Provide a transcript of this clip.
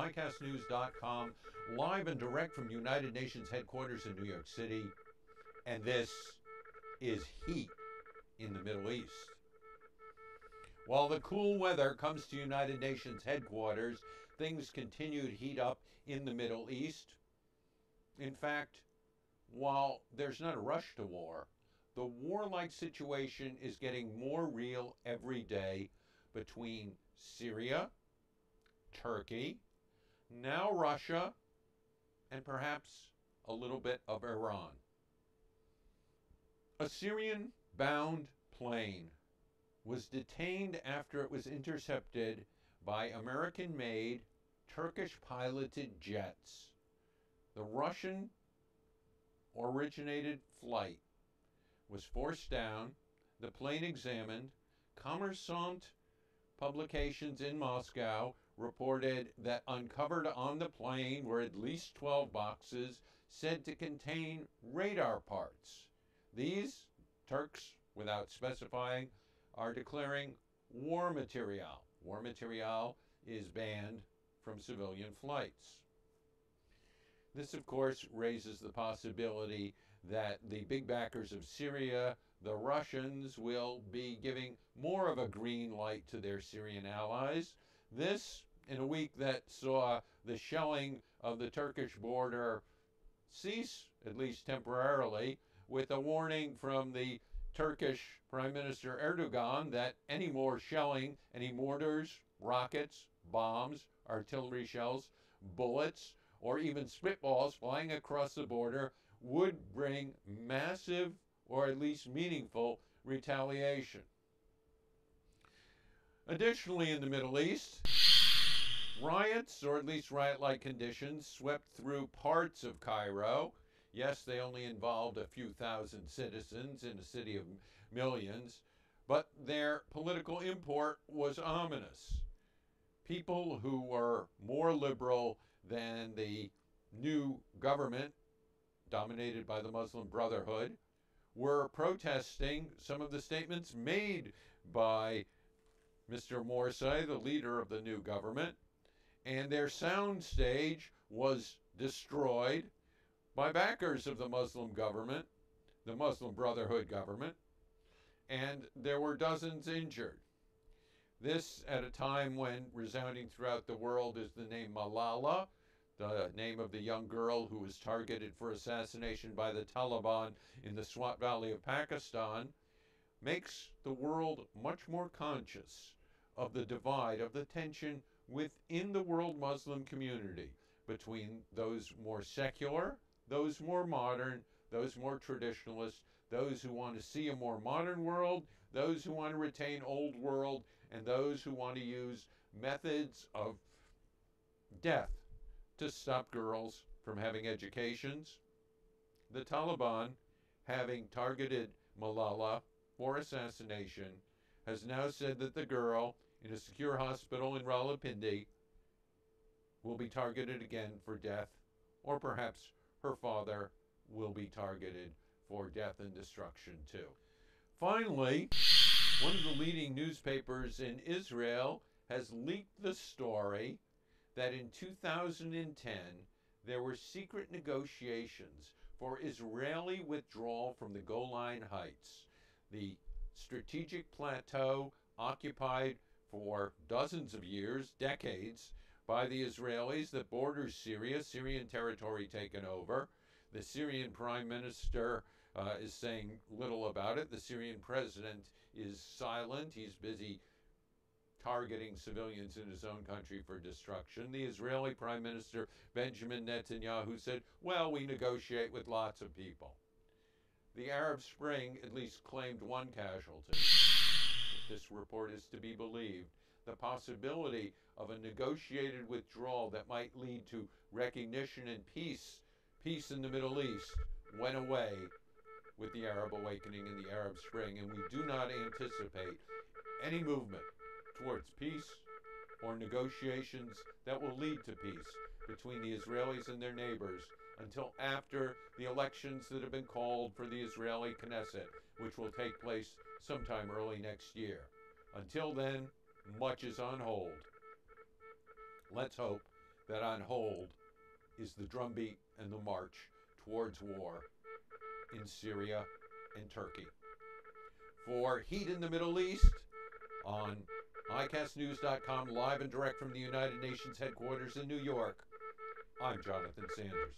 mycastnews.com, live and direct from United Nations headquarters in New York City. And this is heat in the Middle East. While the cool weather comes to United Nations headquarters, things continue to heat up in the Middle East. In fact, while there's not a rush to war, the warlike situation is getting more real every day between Syria, Turkey, now Russia, and perhaps a little bit of Iran. A Syrian-bound plane was detained after it was intercepted by American-made, Turkish-piloted jets. The Russian-originated flight was forced down, the plane examined. Kommersant publications in Moscow reported that uncovered on the plane were at least 12 boxes said to contain radar parts. These, Turks, without specifying, are declaring war material. War material is banned from civilian flights. This, of course, raises the possibility that the big backers of Syria, the Russians, will be giving more of a green light to their Syrian allies. This, in a week that saw the shelling of the Turkish border cease, at least temporarily, with a warning from the Turkish Prime Minister Erdogan that any more shelling, any mortars, rockets, bombs, artillery shells, bullets, or even spitballs flying across the border would bring massive, or at least meaningful, retaliation. Additionally, in the Middle East, riots, or at least riot-like conditions, swept through parts of Cairo. Yes, they only involved a few thousand citizens in a city of millions, but their political import was ominous. People who were more liberal than the new government, dominated by the Muslim Brotherhood, were protesting some of the statements made by Mr. Morsi, the leader of the new government, and their sound stage was destroyed by backers of the Muslim government, the Muslim Brotherhood government, and there were dozens injured. This at a time when resounding throughout the world is the name Malala, the name of the young girl who was targeted for assassination by the Taliban in the Swat Valley of Pakistan, makes the world much more conscious of the divide, of the tension within the world Muslim community between those more secular, those more modern, those more traditionalist, those who want to see a more modern world, those who want to retain old world, and those who want to use methods of death to stop girls from having educations. The Taliban, having targeted Malala for assassination, has now said that the girl in a secure hospital in Rawalpindi will be targeted again for death, or perhaps her father will be targeted for death and destruction too. Finally, one of the leading newspapers in Israel has leaked the story that in 2010 there were secret negotiations for Israeli withdrawal from the Golan Heights, the strategic plateau occupied for dozens of years, decades, by the Israelis that borders Syria, Syrian territory taken over. The Syrian Prime Minister is saying little about it. The Syrian president is silent. He's busy targeting civilians in his own country for destruction. The Israeli Prime Minister Benjamin Netanyahu said, well, we negotiate with lots of people. The Arab Spring at least claimed one casualty. If this report is to be believed, the possibility of a negotiated withdrawal that might lead to recognition and peace in the Middle East went away with the Arab awakening and the Arab Spring, and we do not anticipate any movement towards peace or negotiations that will lead to peace between the Israelis and their neighbors until after the elections that have been called for the Israeli Knesset, which will take place sometime early next year. Until then, much is on hold. Let's hope that on hold is the drumbeat and the march towards war in Syria and Turkey. For Heat in the Middle East, on ICASTnews.com, live and direct from the United Nations headquarters in New York, I'm Jonathan Sanders.